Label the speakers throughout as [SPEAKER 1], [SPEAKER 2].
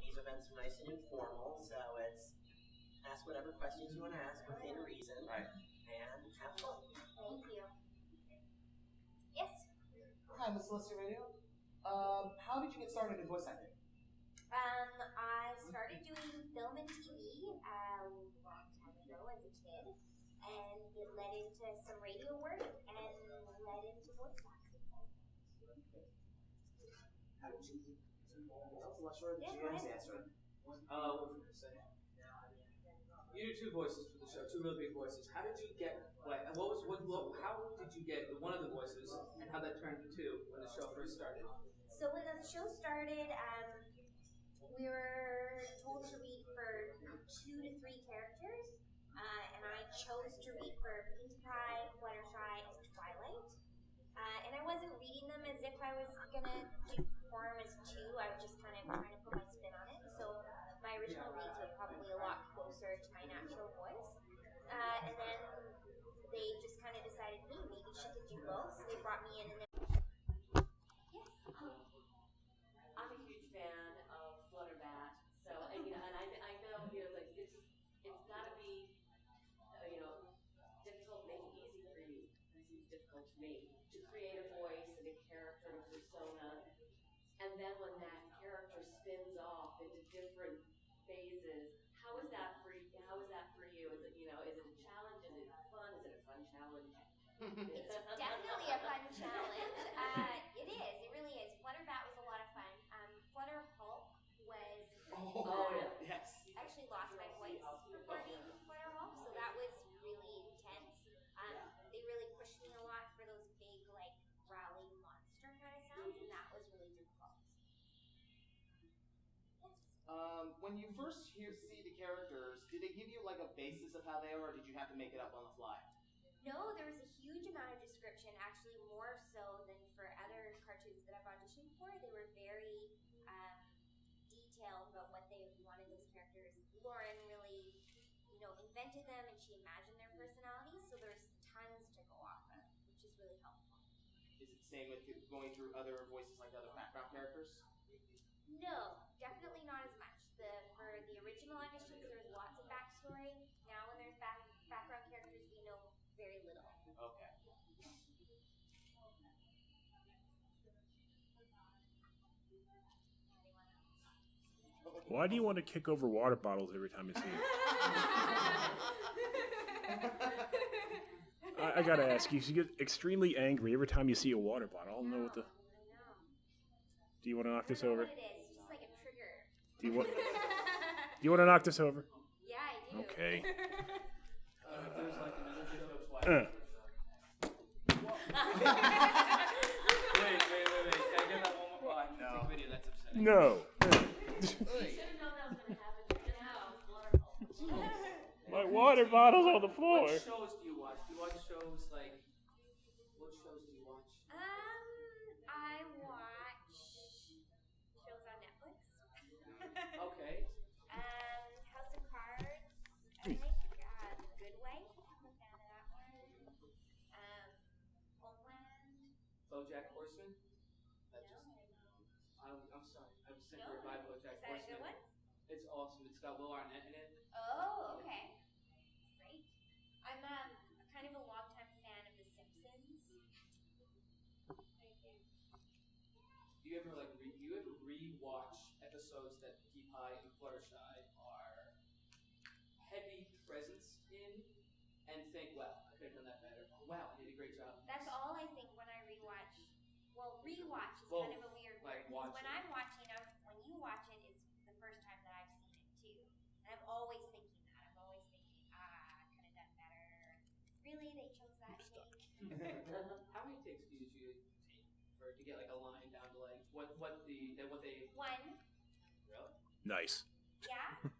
[SPEAKER 1] these events are nice and informal, so it's ask whatever questions you want to ask within reason,
[SPEAKER 2] right?
[SPEAKER 1] And have fun.
[SPEAKER 3] Thank you. Yes?
[SPEAKER 2] Hi, Miss Celestia Radio. How did you get started in voice acting?
[SPEAKER 3] I started doing film and TV a long time ago as a kid, and it led into some radio work and led into voice acting.
[SPEAKER 2] How did you? That was a lot shorter than GM's answer. What was I going to say? You do two voices for the show, two real big voices. How did you get? How did you get one of the voices, and how that turned into two when the show first started?
[SPEAKER 3] So when the show started, we were told to read for 2 to 3 characters, and I chose to read for Pinkie Pie, Fluttershy, and Twilight. And I wasn't reading them as if I was gonna perform as 2. I was just kind of trying to put my spin on it. So my original reads were probably a lot closer to my natural voice. And then they just kind of decided, hey, maybe she could do both. So they brought me in, and then yes.
[SPEAKER 4] I'm a huge fan of Flutterbat, so and I know like it's got to be difficult, make it easy for you. It seems difficult to me to create a voice and a character and a persona, and then when that character spins off into different phases, how is that for you? Is it is it a challenge? Is it fun? Is it a fun challenge?
[SPEAKER 3] It's definitely a fun challenge. It is. It really is. Flutterbat was a lot of fun. Flutter Hulk was.
[SPEAKER 2] Yes.
[SPEAKER 3] I actually lost my voice performing Flutter Hulk, so that was really intense. They really pushed me a lot for those big, like, growling monster kind of sounds, and that was really difficult. Yes.
[SPEAKER 2] When you first see the characters, did they give you like a basis of how they are, or did you have to make it up on the fly?
[SPEAKER 3] No, there was a huge amount of description, actually more so than for other cartoons that I've auditioned for. They were very detailed about what they wanted those characters. Lauren really, invented them, and she imagined their personalities, so there's tons to go off of, which is really helpful.
[SPEAKER 2] Is it the same with going through other voices like other background characters?
[SPEAKER 3] No, definitely not as much. For the original auditions, there was lots of backstory. Now when there's background characters, we know very little.
[SPEAKER 2] Okay.
[SPEAKER 5] Why do you want to kick over water bottles every time you see it? I gotta ask you get extremely angry every time you see a water bottle. I don't know what the.
[SPEAKER 3] I know.
[SPEAKER 5] Do you want to knock this
[SPEAKER 3] I don't know
[SPEAKER 5] over?
[SPEAKER 3] what it is. It's just like a trigger.
[SPEAKER 5] Do you want to knock this over?
[SPEAKER 3] Yeah, I do.
[SPEAKER 5] Okay.
[SPEAKER 2] There's like another show of Twilight. Wait. Can I get that one more? Oh, no. Video, that's upsetting.
[SPEAKER 5] No.
[SPEAKER 4] You should have known that was going to happen.
[SPEAKER 5] My water bottle's on the floor.
[SPEAKER 2] What shows do you watch? Do you watch shows like? What shows do you watch?
[SPEAKER 3] I watch shows on Netflix.
[SPEAKER 2] Okay.
[SPEAKER 3] House of Cards. I like The Good Wife. I'm a fan of that one. Homeland.
[SPEAKER 2] BoJack Horseman.
[SPEAKER 3] No.
[SPEAKER 2] I'm sorry. I was sent
[SPEAKER 3] No?
[SPEAKER 2] here by BoJack
[SPEAKER 3] Is that a
[SPEAKER 2] Horseman.
[SPEAKER 3] good one?
[SPEAKER 2] It's awesome. It's got Will Arnett in it.
[SPEAKER 3] Oh, okay. Great. I'm kind of a longtime fan of The Simpsons.
[SPEAKER 2] Do you ever re-watch episodes that Pinkie Pie and Fluttershy are heavy presence in, and think, wow, I could have done that better. Oh, wow, I did a great job.
[SPEAKER 3] That's all I think when I rewatch. Well, rewatch is kind of a weird word.
[SPEAKER 2] Like
[SPEAKER 3] When I'm watching it, when you watch it, it's the first time that I've seen it too. And I'm always thinking that. I'm always thinking, I could have done better. Really, they chose that take?
[SPEAKER 2] How many takes do you usually take to get like a line down to like what they?
[SPEAKER 3] One.
[SPEAKER 2] Really?
[SPEAKER 5] Nice.
[SPEAKER 3] Yeah.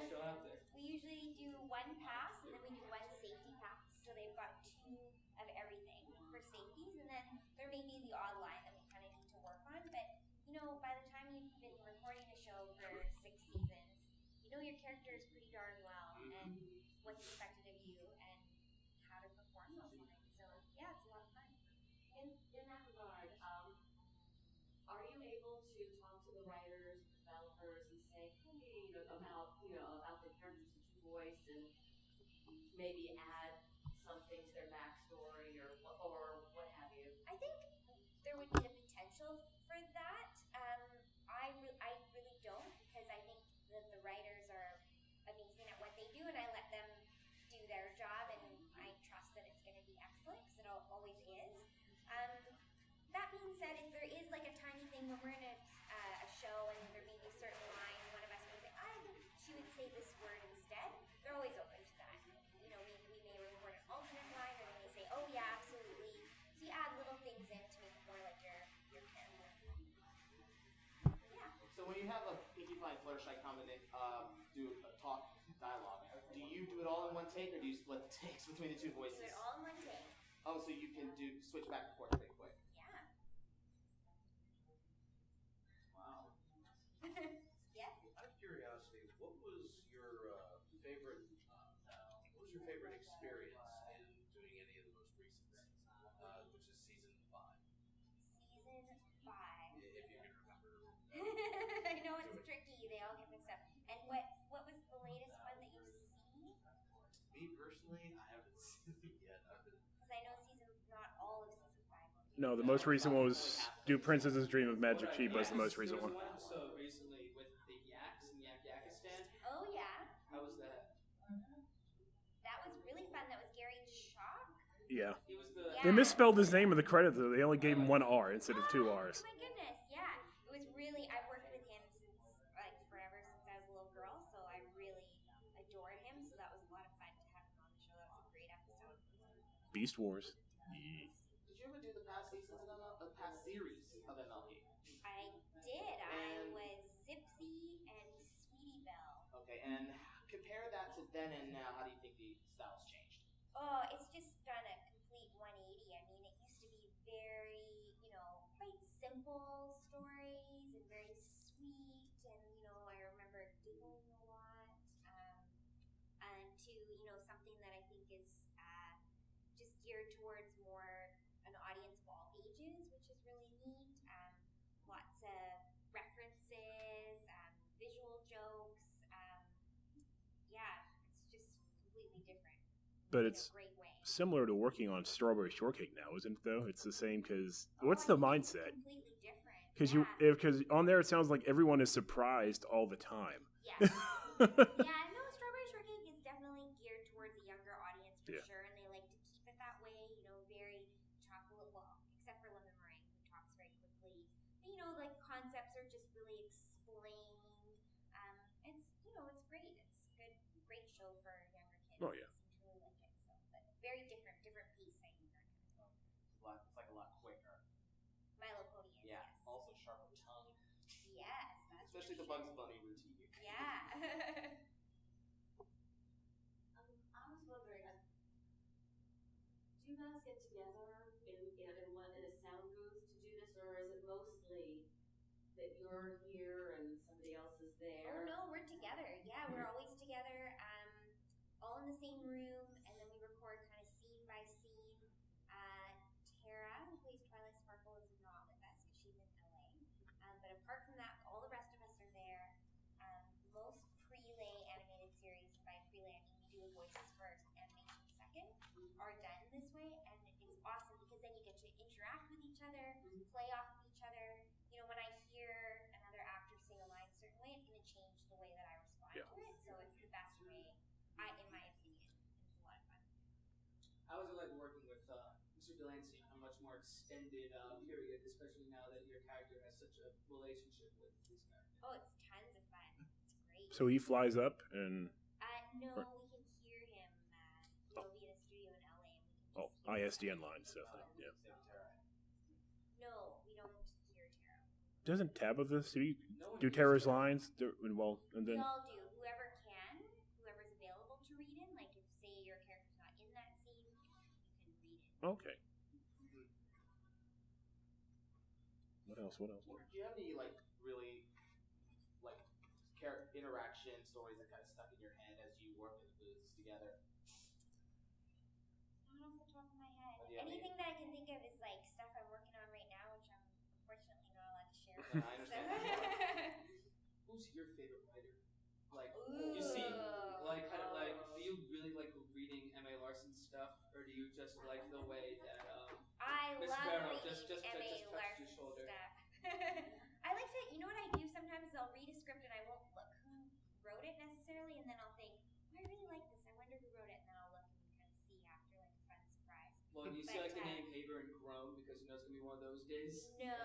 [SPEAKER 2] Show out there.
[SPEAKER 3] We usually do one pass, and then we do one safety pass. So they've got 2 of everything for safeties, and then there may be the odd line that we kind of need to work on. But by the time you've been recording a show for 6 seasons, your character is pretty darn well, and what's expected of you, and how to perform those lines. So yeah, it's a lot of fun.
[SPEAKER 4] In that regard, are you able to talk to the writers, maybe add something to their backstory or what have you?
[SPEAKER 3] I think there would be the potential for that. I really don't, because I think that the writers are amazing at what they do, and I let them do their job, and I trust that it's going to be excellent, because it always is. That being said, if there is like a tiny thing when we're in a show and there may be a certain line, one of us may say, I think she would say this word instead, they're always open to that. You know, we may record an alternate line, or they may say, oh yeah, absolutely. So you add little things in to make it more like your character. Yeah.
[SPEAKER 2] So when you have a Pinkie Pie Fluttershy come in and do a talk dialogue, do you do it all in one take, or do you split the takes between the two voices?
[SPEAKER 3] Do it all in one take.
[SPEAKER 2] Oh, so you can switch back and forth pretty quick.
[SPEAKER 3] Yeah.
[SPEAKER 2] Wow.
[SPEAKER 3] Yes.
[SPEAKER 6] Out of curiosity, what was your favorite? What was your favorite experience in doing any of the most recent seasons, which is season 5?
[SPEAKER 3] Season 5.
[SPEAKER 6] If you can remember.
[SPEAKER 3] I know it's tricky. They all get mixed up. And what was the latest one that you've seen?
[SPEAKER 6] Me personally, I haven't seen it yet.
[SPEAKER 3] Because I know not all of season 5.
[SPEAKER 5] No, the most recent one was Do Princess's Dream of Magic Sheep was the most recent
[SPEAKER 2] There
[SPEAKER 5] one.
[SPEAKER 2] was one episode recently with the Yaks and Yakistan.
[SPEAKER 3] Oh yeah.
[SPEAKER 2] How was that?
[SPEAKER 3] That was really fun. That was Gary Chalk.
[SPEAKER 5] Yeah.
[SPEAKER 2] He was the.
[SPEAKER 5] They misspelled his name in the credits, though. They only gave him 1 R instead of 2 Rs.
[SPEAKER 3] Oh my goodness, yeah. It was really, I've worked with him since, like, forever, since I was a little girl, so I really adored him, so that was a lot of fun to have him on the show. That was a great episode.
[SPEAKER 5] Beast Wars.
[SPEAKER 2] Did you ever do the past seasons of the past series of MLP?
[SPEAKER 3] I did. I was Zipsy and Sweetie Belle.
[SPEAKER 2] Okay, and compare that to then and now. How do you think the style's changed?
[SPEAKER 3] Oh, it's just done a complete 180. I mean, it used to be very, quite simple stories and very sweet, and, I remember giggling a lot, and to, something that I think is just geared towards more an audience of all ages, which is really neat. Lots of references, visual jokes. Yeah, it's just completely different.
[SPEAKER 5] But it's
[SPEAKER 3] in a great way.
[SPEAKER 5] similar to working on Strawberry Shortcake now, isn't it, though? It's the same, because what's the mindset?
[SPEAKER 3] It's completely different.
[SPEAKER 5] Because on there it sounds like everyone is surprised all the time.
[SPEAKER 3] Yeah. Yeah, no, Strawberry Shortcake is definitely geared towards a younger audience for
[SPEAKER 5] Yeah.
[SPEAKER 3] sure, and they like to keep it that way, very chocolate, well, except for Lemon Meringue, who talks very quickly. But, like, concepts are just really explained. It's great. It's a great show for younger kids.
[SPEAKER 5] Oh, yeah.
[SPEAKER 3] They seem to really like it. So, but very different pacing.
[SPEAKER 2] It's like a lot quicker.
[SPEAKER 3] Milo Pony is,
[SPEAKER 2] Yeah.
[SPEAKER 3] yes.
[SPEAKER 2] Also sharper tongue.
[SPEAKER 3] Yes, that's
[SPEAKER 2] Especially
[SPEAKER 3] for
[SPEAKER 2] the Bugs
[SPEAKER 3] sure.
[SPEAKER 2] Bunny routine.
[SPEAKER 3] Yeah.
[SPEAKER 4] I was wondering, do you guys get together in a sound booth to do this, or is it mostly that you're here and somebody else is there?
[SPEAKER 3] Oh no, we're together. Yeah, we're always together, all in the same room, and then we record kind of scene by scene. Tara, who plays Twilight Sparkle, is not with us because she's in LA. But apart from that, all the rest of us are there. Most prelay animated series, by prelay I mean we do the voices first, animation second, are done this way, and it's awesome because then you get to interact with each other, play off of each other. When I hear another actor sing a line a certain way, it's going to change the way that I respond to it. So it's the best way, in my opinion. It's a lot of fun.
[SPEAKER 2] How is it like working with Mr. Delancey on a much more extended period, especially now that your character has such a relationship with his character?
[SPEAKER 3] Oh, it's tons of fun. It's great.
[SPEAKER 5] So he flies up and...
[SPEAKER 3] No, we can hear him. He'll be in a studio in LA, and we can just hear
[SPEAKER 5] ISDN line stuff. Yeah.
[SPEAKER 3] No, we don't hear Tara.
[SPEAKER 5] Doesn't Tabitha do Tara's lines? And then...
[SPEAKER 3] We all do. Whoever's available to read in. Like, if, say, your character's not in that scene, you can read it.
[SPEAKER 5] Okay. What else?
[SPEAKER 2] Do you have any, really, interaction stories that kind of stuck in your head as you work in the booths together?
[SPEAKER 3] Not off the top of my head.
[SPEAKER 2] Yeah,
[SPEAKER 3] Anything that I can think of is, stuff I'm working on right now, which I'm unfortunately not allowed to share.
[SPEAKER 2] Yeah, I understand. Who's your favorite writer? You see, do you really like reading
[SPEAKER 3] necessarily, and then I'll think, oh, I really like this. I wonder who wrote it, and then I'll look and kind of see after, like a fun surprise.
[SPEAKER 2] Well, do you see like the name Haber and Grown because you know it's gonna be one of those days?
[SPEAKER 3] No,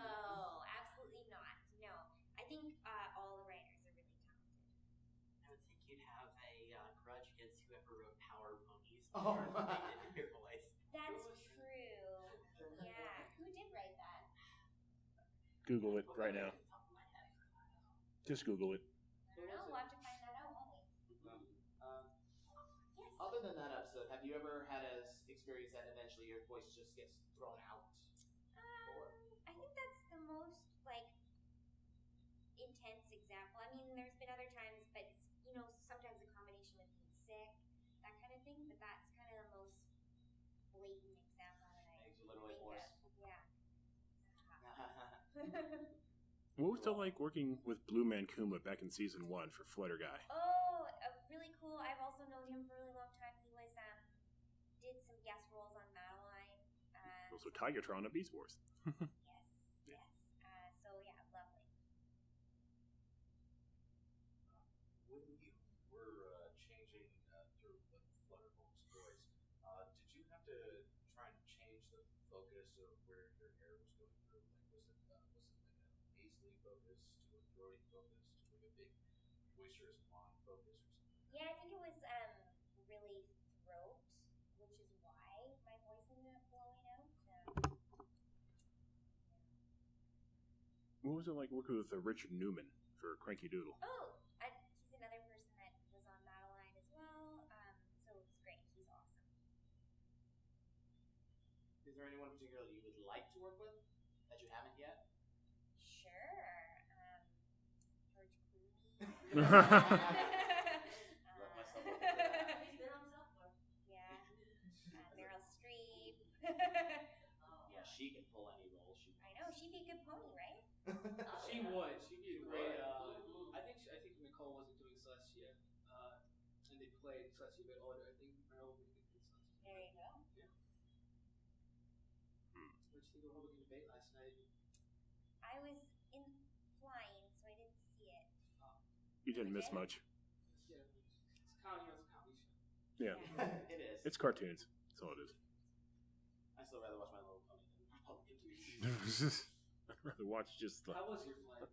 [SPEAKER 3] absolutely not. No, I think all the writers are really talented.
[SPEAKER 1] I would think you'd have a grudge against whoever wrote Power Ponies.
[SPEAKER 7] Oh.
[SPEAKER 1] They did your voice.
[SPEAKER 3] That's true. Yeah, who did write that?
[SPEAKER 5] Google it right now. Just Google it.
[SPEAKER 3] I don't know. We'll have to find that out, won't we? Yes.
[SPEAKER 7] Other than that episode, have you ever had an experience that eventually your voice just gets thrown out?
[SPEAKER 3] I think that's the most like intense example. I mean, there's been other times, but you know, sometimes a combination with being sick, that kind of thing. But that's kind of the most blatant example that I
[SPEAKER 7] Makes you literally
[SPEAKER 3] think
[SPEAKER 7] hoarse.
[SPEAKER 3] of. Yeah.
[SPEAKER 5] What was it like working with Blue Man Kuma back in season 1 for Flutter Guy?
[SPEAKER 3] Oh, really cool. I've also known him for a really long time. He was did some guest roles on Madeline.
[SPEAKER 5] Also Tigertron at Beast Wars.
[SPEAKER 3] Yes. So yeah, lovely.
[SPEAKER 6] When you were changing through with Flutterholm's voice, did you have to try and change the focus of where your hair was going through? Like, was it like a nasally focus to a throaty focus to like a big boisterous blonde focus or something?
[SPEAKER 3] Yeah, I think it was really throat, which is why my voice ended up blowing out.
[SPEAKER 5] What was it like working with Richard Newman for Cranky Doodle?
[SPEAKER 3] Oh, he's another person that was on Madeline as well. So it's great. He's awesome.
[SPEAKER 7] Is there anyone particularly you would like to work with that you haven't yet?
[SPEAKER 3] Sure. George Clooney.
[SPEAKER 7] Love myself up for that.
[SPEAKER 4] He's been on South Park.
[SPEAKER 3] Yeah. Meryl Streep.
[SPEAKER 7] Yeah, she can pull any role.
[SPEAKER 3] I know. She'd be a good pony, right?
[SPEAKER 2] She would. She'd be a great. I think Nicole wasn't doing Celestia, and they played Celestia a bit older. I think Meryl would be good for Celestia.
[SPEAKER 3] There you go.
[SPEAKER 2] Yeah. What did you think of Republican debate last night?
[SPEAKER 3] I was in flying, so I didn't see it.
[SPEAKER 5] You didn't miss much.
[SPEAKER 2] Yeah, it's comedy. It's a comedy show.
[SPEAKER 5] Yeah.
[SPEAKER 7] It is.
[SPEAKER 5] It's cartoons. That's all it is.
[SPEAKER 7] I still rather watch My Little Pony than Republican Tweets.
[SPEAKER 5] I'd rather watch just the...
[SPEAKER 2] How was your flight? I'm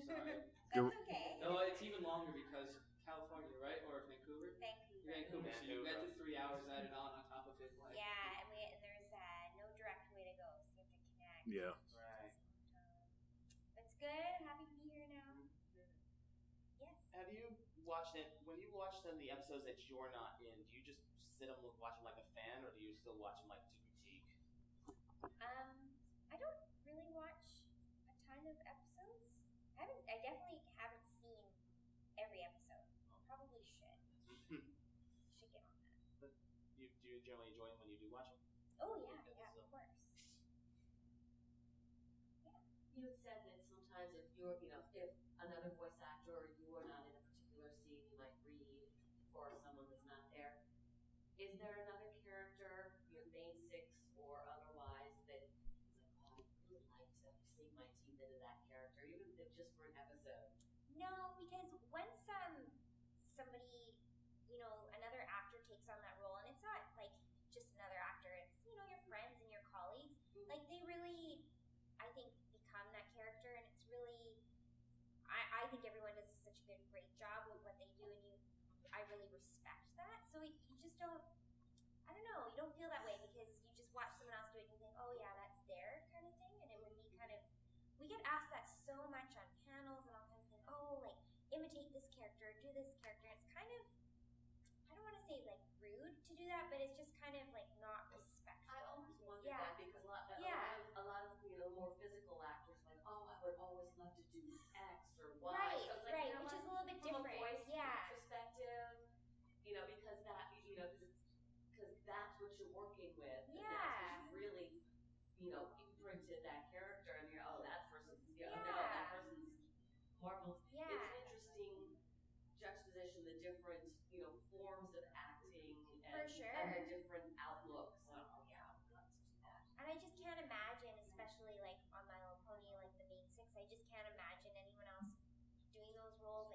[SPEAKER 2] sorry.
[SPEAKER 3] That's okay.
[SPEAKER 2] No, it's even longer because California, right? Or Vancouver?
[SPEAKER 3] Vancouver.
[SPEAKER 2] So you get to 3 hours added on top of it. Like,
[SPEAKER 3] Yeah, and there's no direct way to go, so you have to connect.
[SPEAKER 5] Yeah.
[SPEAKER 7] Right.
[SPEAKER 3] It's good. Happy to be here now. Yes.
[SPEAKER 7] Have you watched it? When you watch them, the episodes that you're not in, do you just sit and watch them like a fan, or do you still watch them like to critique?
[SPEAKER 3] I don't really watch a ton of episodes. I definitely haven't seen every episode. Probably should. Should get on that.
[SPEAKER 7] But do you generally enjoy them when you do watch them?
[SPEAKER 3] Oh yeah, of course.
[SPEAKER 4] You had said that sometimes if you're, if another voice actor or you are not in a particular scene, you might read for someone that's not there. Is there another character, main six or otherwise, that is like, oh, I'd really like to sink my teeth into that character, even if just for an episode?
[SPEAKER 3] No, because once somebody, another actor takes on that role, and it's not like just another actor, it's your friends and your colleagues. Like they really, I think, become that character, and it's really, I think everyone does such a great job with what they do, and I really respect that. So you just don't, I don't know, you don't feel that way because you just watch someone else do it and you think, oh yeah, that's their kind of thing, and it would be kind of, we get asked that so much on panels and all kinds of things. Oh, like imitate this character, do this character. It's kind of, I don't want to say like rude to do that, but it's just kind of like not respectful.
[SPEAKER 4] I always wondered that because a lot of more physical actors like, oh, I would always love to do X or Y.
[SPEAKER 3] Right,
[SPEAKER 4] so it's like,
[SPEAKER 3] which is a little bit
[SPEAKER 4] from
[SPEAKER 3] different.
[SPEAKER 4] a voice
[SPEAKER 3] Yeah.
[SPEAKER 4] perspective, because that, because that's what you're working with. And
[SPEAKER 3] Yeah.
[SPEAKER 4] that's what you really, imprinted that character, and you're, oh, that person's, no,
[SPEAKER 3] Yeah.
[SPEAKER 4] that person's marvelous.
[SPEAKER 3] Yeah.
[SPEAKER 4] It's an interesting juxtaposition, the different, forms of acting and,
[SPEAKER 3] For sure.
[SPEAKER 4] and the different outlooks. So, yeah, I would love to do that.
[SPEAKER 3] And I just can't imagine, especially like on My Little Pony, like the main six, I just can't imagine anyone else doing those roles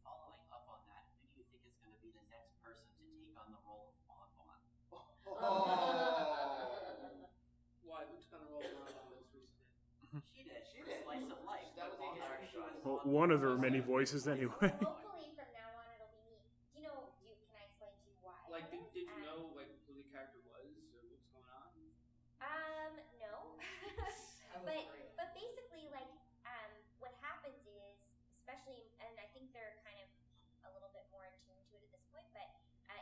[SPEAKER 8] following up on that, who do you think is going to be the next person to take on the role of Bonbon?
[SPEAKER 2] Why? Who took on the role of Bonbon most recently?
[SPEAKER 8] She did. She did. Slice of life.
[SPEAKER 7] That was interesting.
[SPEAKER 5] Well, one of her many voices, anyway.
[SPEAKER 3] Hopefully from now on it'll be me. Do you know? Can I explain to you why?
[SPEAKER 2] Like, did you know like who the character was or what's going on?
[SPEAKER 3] No. but basically, like, what happens is, especially, and I think they're kind of a little bit more attuned to it at this point, but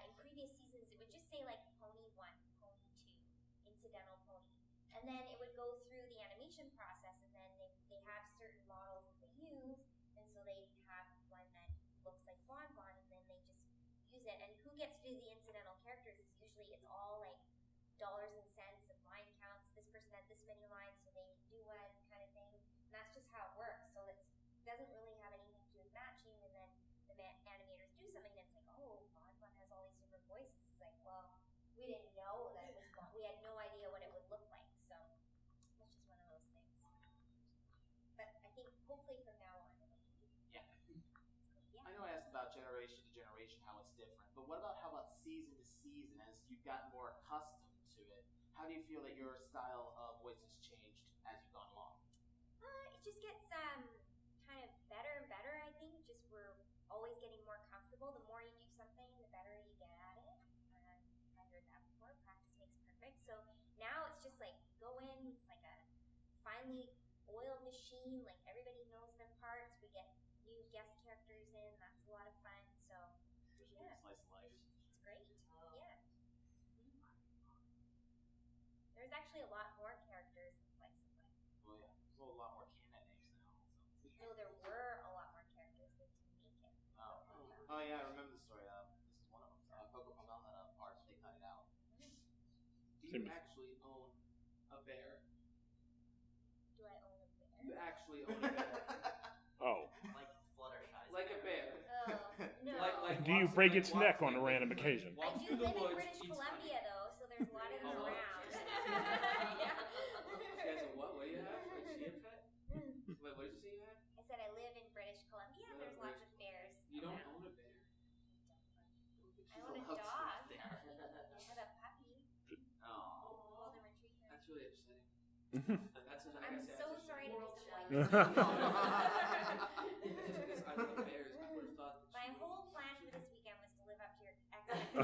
[SPEAKER 3] in previous seasons, it would just say like Pony 1, Pony 2, incidental pony, and then it would go through the animation process, and then they have certain models that they use, and so they have one that looks like Bonbon, and then they just use it. And who gets to do the incidental characters is usually it's all like dollars and cents and line counts. This person had this many lines, so they can do one kind of thing. And that's just how it works. So it doesn't really have anything to do with matching. And then the animators do something that's like, oh, Bonbon has all these different voices. It's like, well, we didn't know that it was Bonbon. We had no idea what it would look like. So it's just one of those things. But I think hopefully from now on it'll be.
[SPEAKER 7] Yeah.
[SPEAKER 3] Yeah.
[SPEAKER 7] I know I asked about generation to generation how it's different, but what about how about season to season as you've gotten more accustomed to it? How do you feel that your style of voice has changed as you've gone along?
[SPEAKER 3] It just gets kind of better and better, I think. Just we're always getting more comfortable. The more you do something, the better you get at it. I heard that before. Practice makes perfect. So now it's just like go in. It's like a finely oiled machine. Like everybody knows their parts. We get new guest characters in. That's a lot of fun. So yeah,
[SPEAKER 7] Slice of life.
[SPEAKER 3] it's great. Yeah. There's actually a lot more characters in Slice of Life.
[SPEAKER 7] Well, yeah, there's a lot more canon names now. So.
[SPEAKER 3] No, there were a lot more characters that didn't make it.
[SPEAKER 7] Oh yeah, I remember the story. This is one of them. Coco Pomel had a part, they cut it out.
[SPEAKER 2] Do you actually own a bear?
[SPEAKER 3] Do I own a bear?
[SPEAKER 2] You actually own a bear?
[SPEAKER 5] Oh.
[SPEAKER 8] Like Fluttershy.
[SPEAKER 2] Like a bear.
[SPEAKER 3] Oh, no.
[SPEAKER 2] Like
[SPEAKER 5] Do you
[SPEAKER 2] walks-
[SPEAKER 5] break
[SPEAKER 2] like
[SPEAKER 5] its
[SPEAKER 2] walks-
[SPEAKER 5] neck on a
[SPEAKER 2] like-
[SPEAKER 5] random occasion?
[SPEAKER 3] I
[SPEAKER 2] walks
[SPEAKER 3] do
[SPEAKER 2] through the
[SPEAKER 3] live in
[SPEAKER 2] woods,
[SPEAKER 3] British
[SPEAKER 2] eats
[SPEAKER 3] Columbia,
[SPEAKER 2] honey.
[SPEAKER 3] though, so there's a lot of them
[SPEAKER 2] Oh,
[SPEAKER 3] around.
[SPEAKER 2] just-
[SPEAKER 3] Yeah.
[SPEAKER 2] She has a what? What do you have? Is she a pet? Wait, what did you say you had?
[SPEAKER 3] I said I live in British Columbia, and there's lots of bears.
[SPEAKER 2] You don't
[SPEAKER 3] around.
[SPEAKER 2] own a bear.
[SPEAKER 3] I own a dog. I have a puppy,
[SPEAKER 7] Oh.
[SPEAKER 3] golden retriever.
[SPEAKER 2] That's really upsetting. That's what
[SPEAKER 3] I'm
[SPEAKER 2] I guess
[SPEAKER 3] so
[SPEAKER 2] that's
[SPEAKER 3] sorry to
[SPEAKER 4] World
[SPEAKER 3] disappoint
[SPEAKER 4] challenge.
[SPEAKER 3] you.
[SPEAKER 2] Just because I love bears, I would have thought that
[SPEAKER 3] My
[SPEAKER 2] she
[SPEAKER 3] whole plan for this weekend was to live up to your expectations,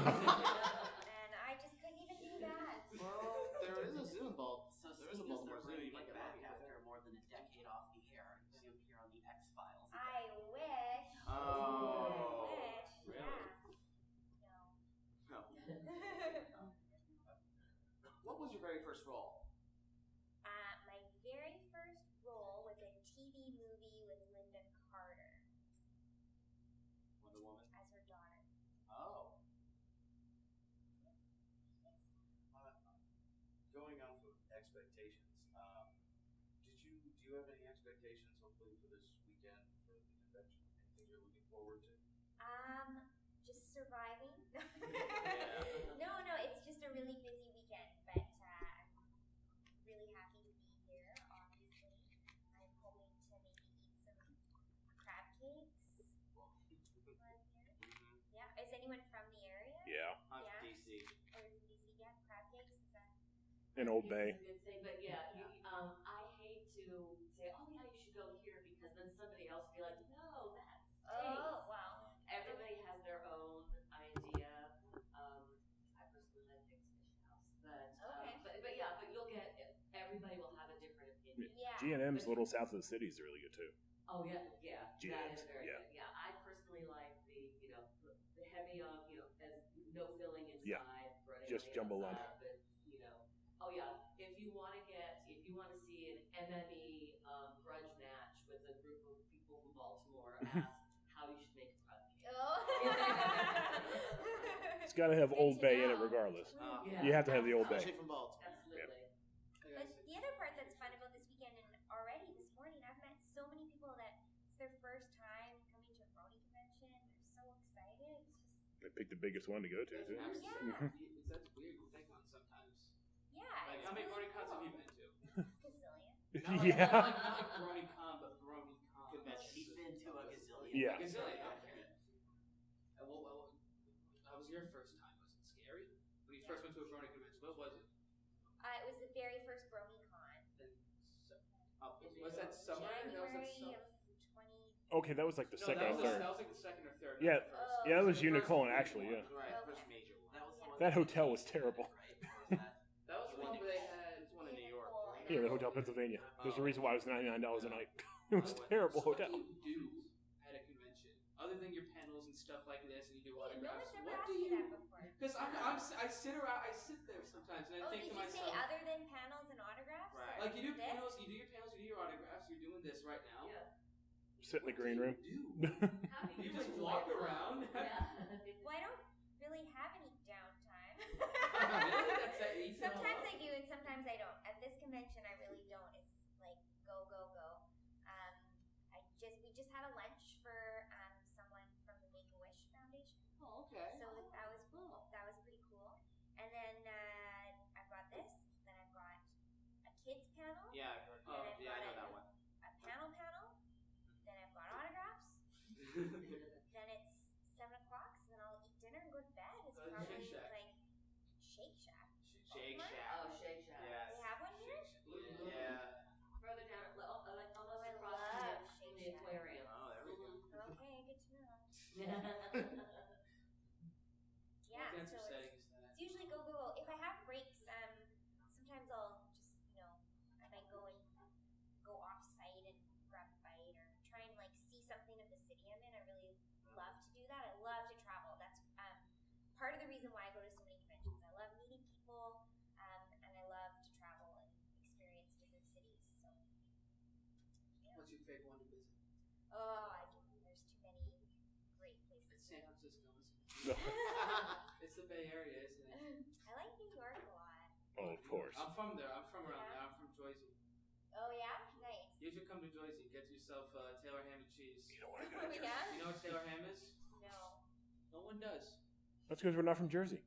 [SPEAKER 3] and I just couldn't even do that.
[SPEAKER 7] Well, there is a zoo involved.
[SPEAKER 8] So
[SPEAKER 7] There is a
[SPEAKER 8] seeing as
[SPEAKER 7] Baltimore
[SPEAKER 8] they're
[SPEAKER 7] Zoo. You
[SPEAKER 8] bringing
[SPEAKER 7] might
[SPEAKER 8] it
[SPEAKER 7] get
[SPEAKER 8] back
[SPEAKER 7] lucky.
[SPEAKER 8] after more than a decade off the air, you appear on the X-Files.
[SPEAKER 3] I wish.
[SPEAKER 7] Oh.
[SPEAKER 3] I wish.
[SPEAKER 7] Really?
[SPEAKER 3] Yeah. No.
[SPEAKER 7] What was your very first role?
[SPEAKER 3] My very first role was a TV movie with Linda Carter
[SPEAKER 7] Wonder Woman.
[SPEAKER 3] as her daughter.
[SPEAKER 7] Oh.
[SPEAKER 6] Going off of expectations, do you have any expectations hopefully for this weekend for the convention? Anything you're looking forward to?
[SPEAKER 3] Just surviving.
[SPEAKER 7] Yeah.
[SPEAKER 3] No, it's just a really busy weekend, but I'm really happy to be here, obviously. I'm hoping to maybe eat some crab cakes while I'm here. Yeah, is anyone from the area?
[SPEAKER 5] Yeah.
[SPEAKER 7] I'm
[SPEAKER 3] Yeah.
[SPEAKER 7] from DC.
[SPEAKER 3] Or is it DC? Yeah, crab cakes, is that?
[SPEAKER 5] In Old Bay.
[SPEAKER 4] It's a good thing, but yeah, I hate to say, oh yeah, you should go here because then somebody else will be like, no, that stinks.
[SPEAKER 3] Oh, wow.
[SPEAKER 4] Everybody has their own idea. I personally like Dick's Fish House,
[SPEAKER 3] Okay.
[SPEAKER 4] but yeah, but you'll get everybody will have a different opinion.
[SPEAKER 3] Yeah.
[SPEAKER 5] G&M's a little south of the city is really good too.
[SPEAKER 4] Oh yeah, that
[SPEAKER 5] G&M's,
[SPEAKER 4] is very
[SPEAKER 5] yeah.
[SPEAKER 4] good. Yeah, I personally like the the heavy on as no filling inside,
[SPEAKER 5] Yeah.
[SPEAKER 4] running
[SPEAKER 5] Just
[SPEAKER 4] on the
[SPEAKER 5] jumbo lump.
[SPEAKER 4] outside, but oh yeah, if you want to see an MME grudge match with a group of people from Baltimore, ask how you should make a crab cake.
[SPEAKER 3] Oh.
[SPEAKER 5] It's got to have
[SPEAKER 3] Good
[SPEAKER 5] Old
[SPEAKER 3] to
[SPEAKER 5] Bay in it
[SPEAKER 3] know.
[SPEAKER 5] regardless.
[SPEAKER 4] Yeah.
[SPEAKER 5] You have to have the Old Bay.
[SPEAKER 7] Especially from Baltimore.
[SPEAKER 4] Absolutely.
[SPEAKER 3] But the other part that's fun about this weekend, and already this morning, I've met so many people that it's their first time coming to a Brony convention. They're so excited. It's just,
[SPEAKER 5] They picked the biggest one to go to too.
[SPEAKER 2] That's
[SPEAKER 3] Yeah.
[SPEAKER 2] That's weird to think on sometimes.
[SPEAKER 3] yeah.
[SPEAKER 2] Like,
[SPEAKER 3] It's
[SPEAKER 2] how many
[SPEAKER 3] really
[SPEAKER 2] Bronycons have you
[SPEAKER 3] cool.
[SPEAKER 2] been to?
[SPEAKER 3] Gazillion.
[SPEAKER 2] Not
[SPEAKER 5] Yeah.
[SPEAKER 2] Like Bronycon, but Bronycon.
[SPEAKER 7] Convention.
[SPEAKER 8] He's been to a gazillion.
[SPEAKER 5] Yeah.
[SPEAKER 2] Gazillion. Okay.
[SPEAKER 5] Okay, that was like the second or third.
[SPEAKER 2] That was like the second or third.
[SPEAKER 5] Yeah,
[SPEAKER 2] not the first.
[SPEAKER 5] yeah, that was
[SPEAKER 2] The first
[SPEAKER 5] Unicorn
[SPEAKER 2] big
[SPEAKER 5] actually.
[SPEAKER 2] one.
[SPEAKER 5] Yeah,
[SPEAKER 7] Right,
[SPEAKER 3] Okay.
[SPEAKER 7] first major one.
[SPEAKER 8] That was the one.
[SPEAKER 5] that hotel was terrible.
[SPEAKER 2] That was the one where they had.
[SPEAKER 7] There's one in New York.
[SPEAKER 5] Yeah, the Hotel Pennsylvania. There's a reason why it was $99 a night. It was a terrible
[SPEAKER 2] So
[SPEAKER 5] hotel.
[SPEAKER 2] what do you do at a convention other than your panels and stuff like this, and you do
[SPEAKER 3] No
[SPEAKER 2] autographs?
[SPEAKER 3] one's ever
[SPEAKER 2] What
[SPEAKER 3] asked
[SPEAKER 2] do
[SPEAKER 3] me
[SPEAKER 2] you?
[SPEAKER 3] that before.
[SPEAKER 2] Because I sit there sometimes, and I
[SPEAKER 3] Oh,
[SPEAKER 2] think
[SPEAKER 3] did
[SPEAKER 2] to
[SPEAKER 3] you say
[SPEAKER 2] myself,
[SPEAKER 3] other than panels and autographs?
[SPEAKER 7] Right.
[SPEAKER 2] like you do
[SPEAKER 3] This?
[SPEAKER 2] panels, you do your panels, you do your autographs, you're doing this right now.
[SPEAKER 4] Yeah.
[SPEAKER 5] Sit in the
[SPEAKER 2] What
[SPEAKER 5] green
[SPEAKER 2] do
[SPEAKER 5] room.
[SPEAKER 2] you do?
[SPEAKER 4] How do
[SPEAKER 2] You
[SPEAKER 4] you
[SPEAKER 2] just
[SPEAKER 4] enjoy
[SPEAKER 2] walk
[SPEAKER 4] it?
[SPEAKER 2] around.
[SPEAKER 4] Yeah.
[SPEAKER 3] Well, I don't really have any downtime.
[SPEAKER 2] Really? That's that easy.
[SPEAKER 3] Sometimes I do and sometimes I don't. At this convention, I really don't. It's like go, go, go. We just had a lunch for someone from the Make-A-Wish Foundation.
[SPEAKER 7] Oh, okay.
[SPEAKER 3] So that was pretty cool. And then I've got this. Then I've got a kids panel.
[SPEAKER 7] Yeah, I've heard.
[SPEAKER 3] Oh,
[SPEAKER 7] Yeah, I know that one.
[SPEAKER 3] A panel. Then I've got autographs. Then it's 7 o'clock. So then I'll eat dinner and go to bed. It's
[SPEAKER 2] Shake
[SPEAKER 3] probably
[SPEAKER 2] Shack.
[SPEAKER 3] like Shake Shack.
[SPEAKER 7] Shake
[SPEAKER 3] What?
[SPEAKER 7] Shack.
[SPEAKER 4] Oh, Shake Shack.
[SPEAKER 7] Yes.
[SPEAKER 3] They have one here.
[SPEAKER 7] Yeah.
[SPEAKER 4] Further down, like almost
[SPEAKER 3] I
[SPEAKER 4] across
[SPEAKER 3] love
[SPEAKER 4] from
[SPEAKER 3] Shake
[SPEAKER 4] the
[SPEAKER 3] Shack.
[SPEAKER 4] aquarium.
[SPEAKER 7] Oh, there we go.
[SPEAKER 3] Okay, good to know.
[SPEAKER 2] What
[SPEAKER 3] Yeah,
[SPEAKER 2] dance
[SPEAKER 3] so
[SPEAKER 2] setting
[SPEAKER 3] it's
[SPEAKER 2] is that?
[SPEAKER 3] usually go, go, go. If I have breaks, sometimes I'll just, I might go off site and grab a bite or try and like see something of the city I'm in. I really love to do that. I love to travel. That's part of the reason why I go to so many conventions. I love meeting people, and I love to travel and experience different cities. So, yeah.
[SPEAKER 2] What's your favorite one to visit?
[SPEAKER 3] Oh, there's too many great places.
[SPEAKER 2] It's San Francisco, isn't
[SPEAKER 5] No.
[SPEAKER 2] it? It's the Bay Area, isn't it?
[SPEAKER 3] I like New York a lot.
[SPEAKER 5] Oh, of course.
[SPEAKER 2] I'm from there. I'm from around
[SPEAKER 3] Yeah.
[SPEAKER 2] there. I'm from Jersey.
[SPEAKER 3] Oh yeah, nice.
[SPEAKER 2] You should come to Jersey. Get yourself Taylor ham and cheese.
[SPEAKER 5] You know what I
[SPEAKER 3] Oh
[SPEAKER 5] got?
[SPEAKER 3] yeah.
[SPEAKER 2] You know what Taylor ham is?
[SPEAKER 3] No.
[SPEAKER 2] No one does.
[SPEAKER 5] That's because we're not from Jersey.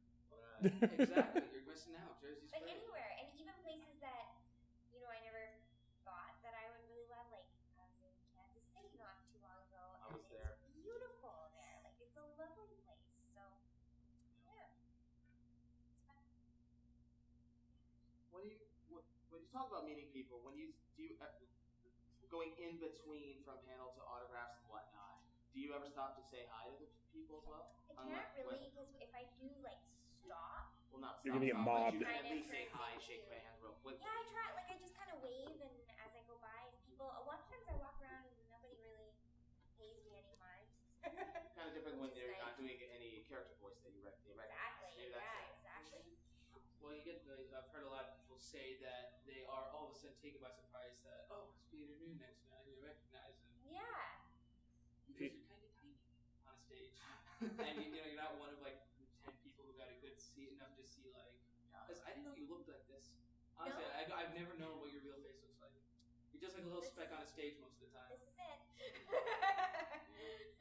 [SPEAKER 2] Exactly. You're missing out. Jersey's
[SPEAKER 3] But
[SPEAKER 2] great.
[SPEAKER 3] anywhere, and even places that I never thought that I would really love. Like I was in Kansas City not too long ago,
[SPEAKER 7] I
[SPEAKER 3] and
[SPEAKER 7] was there.
[SPEAKER 3] it's beautiful there. Like it's a lovely place. So yeah, it's fun.
[SPEAKER 7] When you talk about meeting people, going in between from panel to autographs and whatnot, do you ever stop to say hi to the people as well?
[SPEAKER 3] I can't really because if I do like stop,
[SPEAKER 7] Well, not
[SPEAKER 5] You're gonna get
[SPEAKER 7] stop, but
[SPEAKER 5] mobbed.
[SPEAKER 7] you can at
[SPEAKER 3] Kind of
[SPEAKER 7] least say
[SPEAKER 3] turns
[SPEAKER 7] hi,
[SPEAKER 3] into-
[SPEAKER 7] shake hands real quick.
[SPEAKER 3] yeah, I try. Like I just kind of wave, and as I go by, and people. A lot of times I walk around and nobody really pays me any mind.
[SPEAKER 7] Kind of different when
[SPEAKER 3] Which is
[SPEAKER 7] they're
[SPEAKER 3] nice.
[SPEAKER 7] not doing any character voice that you recognize.
[SPEAKER 3] Exactly.
[SPEAKER 7] Maybe that's
[SPEAKER 3] Yeah.
[SPEAKER 7] it.
[SPEAKER 3] Exactly.
[SPEAKER 2] Well, I've heard a lot of people say that they are all of a sudden taken by surprise that, oh, it's Peter New next man. You recognize him.
[SPEAKER 3] Yeah.
[SPEAKER 2] Because you're kind of tiny on a stage. And you're not one of like the 10 people who got a good seat enough to see like, because I didn't know you looked like this. Honestly,
[SPEAKER 3] No?
[SPEAKER 2] I've never known what your real face looks like. You're just like a little speck on a stage most of the time.
[SPEAKER 3] This is it.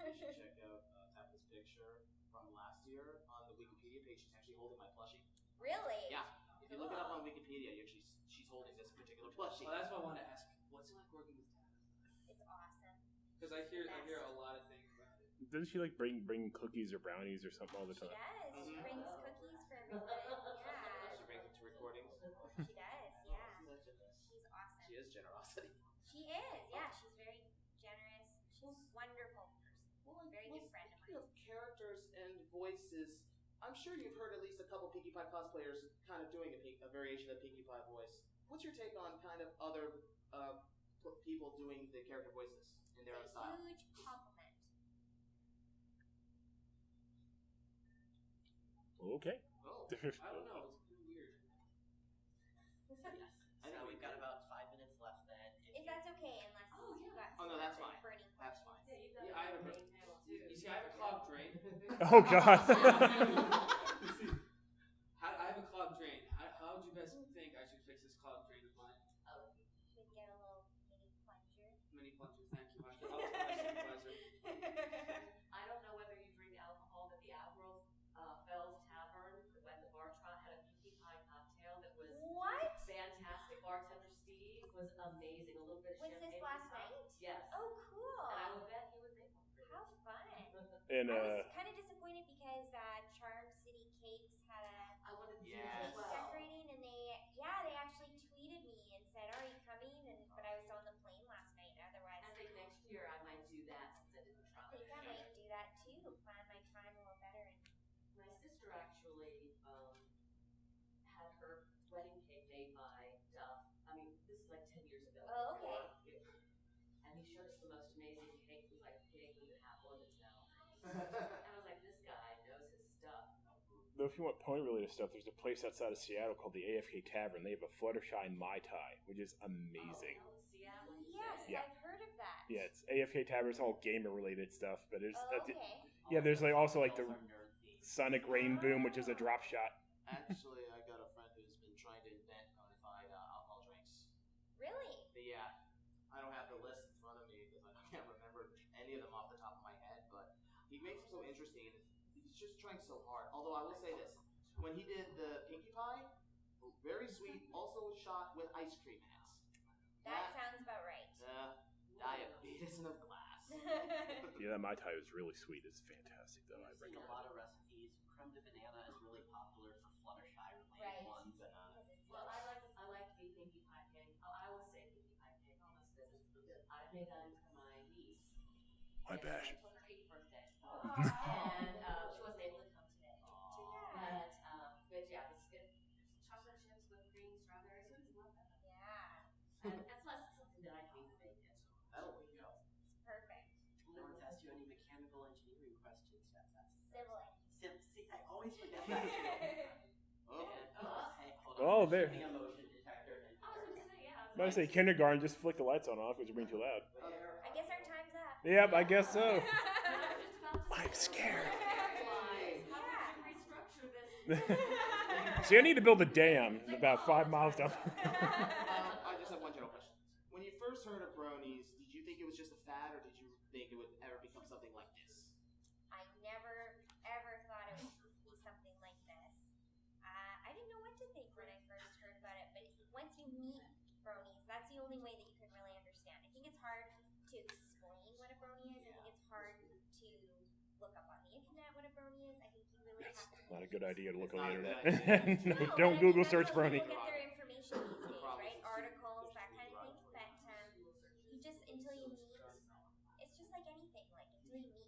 [SPEAKER 7] You should check out Tabitha's picture from last year on the Wikipedia page. She's actually holding my plushie.
[SPEAKER 3] Really?
[SPEAKER 7] Yeah. If you look it up on Wikipedia, she's holding this particular plushie.
[SPEAKER 2] Well, that's what I want to ask. What's it like working with Tabitha?
[SPEAKER 3] It's awesome.
[SPEAKER 2] Because I hear a lot of things about it.
[SPEAKER 5] Doesn't she like bring cookies or brownies or something all the
[SPEAKER 3] She
[SPEAKER 5] time?
[SPEAKER 3] does. She
[SPEAKER 7] Mhm.
[SPEAKER 3] brings cookies for everybody. Yeah.
[SPEAKER 7] She brings it to recordings.
[SPEAKER 3] She does. Yeah. She's awesome.
[SPEAKER 7] She is generosity.
[SPEAKER 3] She is. Yeah. She's very generous. She's a wonderful person. Very good friend of
[SPEAKER 7] Speaking
[SPEAKER 3] mine.
[SPEAKER 7] of characters and voices, I'm sure you've heard at least a couple Pinkie Pie cosplayers kind of doing a variation of Pinkie Pie voice. What's your take on kind of other people doing the character voices in their own
[SPEAKER 3] It's a
[SPEAKER 7] style?
[SPEAKER 3] huge compliment.
[SPEAKER 5] Okay.
[SPEAKER 7] Oh,
[SPEAKER 2] I don't know. It's kind of weird.
[SPEAKER 8] Yes. So we've got about 5 minutes left then.
[SPEAKER 3] If that's okay, unless you got
[SPEAKER 7] Oh, no, that's
[SPEAKER 3] some
[SPEAKER 7] fine.
[SPEAKER 3] burning
[SPEAKER 7] That's
[SPEAKER 3] questions.
[SPEAKER 7] fine.
[SPEAKER 4] Yeah, you've got
[SPEAKER 2] Yeah, I have a
[SPEAKER 4] great panel too.
[SPEAKER 2] You see, I have a clogged drain.
[SPEAKER 5] Oh God.
[SPEAKER 2] I have a clogged drain. How would you best think I should fix this clogged drain of mine?
[SPEAKER 3] You can get a little mini plunger.
[SPEAKER 2] Mini plunger, thank you. I'll tell my supervisor.
[SPEAKER 4] I don't know whether you drink alcohol, but the Outgrowth Fells Tavern, when the bar trot had a Pinkie Pie cocktail that was
[SPEAKER 3] What?
[SPEAKER 4] fantastic. Bartender Steve was amazing. A little bit of
[SPEAKER 3] Was
[SPEAKER 4] champagne.
[SPEAKER 3] this
[SPEAKER 4] on
[SPEAKER 3] last
[SPEAKER 4] top.
[SPEAKER 3] night?
[SPEAKER 4] Yes.
[SPEAKER 3] Oh, cool.
[SPEAKER 4] And I would bet he would make one for you.
[SPEAKER 3] How fun.
[SPEAKER 5] And
[SPEAKER 3] I was kind of disappointed because Charm City Cakes had
[SPEAKER 4] I wanted to do
[SPEAKER 7] Yes.
[SPEAKER 4] it as well.
[SPEAKER 3] decorating, and they actually tweeted me and said, "Are you coming?" But I was on the plane last night. Otherwise,
[SPEAKER 4] I think next year I might do that sister actually had her wedding cake made by Duff. I mean, this is like 10 years ago.
[SPEAKER 3] Oh, okay.
[SPEAKER 4] And he showed us the most amazing cake. It was like pig with an apple in his mouth. And I was like, this guy knows his stuff.
[SPEAKER 5] Though if you want pony-related stuff, there's a place outside of Seattle called the AFK Tavern. They have a Fluttershy Mai Tai, which is amazing.
[SPEAKER 4] Oh, Seattle.
[SPEAKER 3] Yes,
[SPEAKER 5] Yeah.
[SPEAKER 3] I've heard of that.
[SPEAKER 5] Yeah, it's AFK Tavern. It's all gamer-related stuff, but it's
[SPEAKER 3] Okay.
[SPEAKER 5] yeah. There's like also like the
[SPEAKER 8] Those are nerd themed.
[SPEAKER 5] Sonic Rain Boom, which is a drop shot.
[SPEAKER 7] Actually, I got a friend who's been trying to invent modified alcohol drinks.
[SPEAKER 3] Really?
[SPEAKER 7] But yeah, I don't have the list in front of me because I can't remember any of them off the top of my head. But he makes them so interesting, and he's just trying so hard. Although I will say this: when he did the Pinkie Pie, very sweet, also shot with ice cream heads.
[SPEAKER 3] That sounds about right.
[SPEAKER 7] Diabetes in a glass.
[SPEAKER 5] Yeah, that Mai Tai is really sweet. It's fantastic, though. I
[SPEAKER 8] I've seen a
[SPEAKER 5] recommend
[SPEAKER 8] lot
[SPEAKER 5] it.
[SPEAKER 8] of recipes. Creme de banana is really popular for Fluttershy related
[SPEAKER 3] Right.
[SPEAKER 8] ones.
[SPEAKER 4] Well, I like the Pinkie Pie cake. Oh, I always say Pinkie Pie cake almost because I made that for my niece.
[SPEAKER 5] Hi, Bash.
[SPEAKER 4] It was her 8th birthday. And she wasn't able to come today. But yeah, chocolate chips, whipped cream, strawberries, who doesn't love that?
[SPEAKER 3] Yeah.
[SPEAKER 4] And plus it's something that I can even make it.
[SPEAKER 7] That'll be go.
[SPEAKER 3] It's perfect.
[SPEAKER 8] No one's asked you any mechanical engineering questions yet.
[SPEAKER 3] Civil.
[SPEAKER 8] See, I always forget that too.
[SPEAKER 7] Oh.
[SPEAKER 8] Hey, hold on.
[SPEAKER 5] Oh, there.
[SPEAKER 8] Shooting a motion detector.
[SPEAKER 4] I was going to say, yeah.
[SPEAKER 5] I'm about to say kindergarten. Just flick the lights on off because you're being too loud.
[SPEAKER 3] I guess our time's up.
[SPEAKER 5] Yep, I guess so.
[SPEAKER 4] I was just about to
[SPEAKER 5] I'm
[SPEAKER 4] say,
[SPEAKER 5] scared.
[SPEAKER 4] realize how we should restructure this.
[SPEAKER 5] See, I need to build a dam about 5 miles down.
[SPEAKER 7] I just have one general question. When you first heard of bronies, did you think it was just a fad, or did you think it would ever become something like this?
[SPEAKER 3] I never, ever thought it would be something like this. I didn't know what to think when I first heard about it, but once you meet bronies, that's the only way that you can really understand. I think it's hard to explain what a brony is. I think it's hard to look up on the internet what a brony is. I think you really have to.
[SPEAKER 5] Not a good idea to look on the
[SPEAKER 7] It's not a
[SPEAKER 5] internet.
[SPEAKER 7] good idea.
[SPEAKER 3] No,
[SPEAKER 5] Don't
[SPEAKER 3] but I
[SPEAKER 5] Google
[SPEAKER 3] mean,
[SPEAKER 5] search
[SPEAKER 3] that's how
[SPEAKER 5] brony.
[SPEAKER 3] people get their information these days, right? Articles, that kind of thing. But you just until you meet, it's just like anything. Like until you meet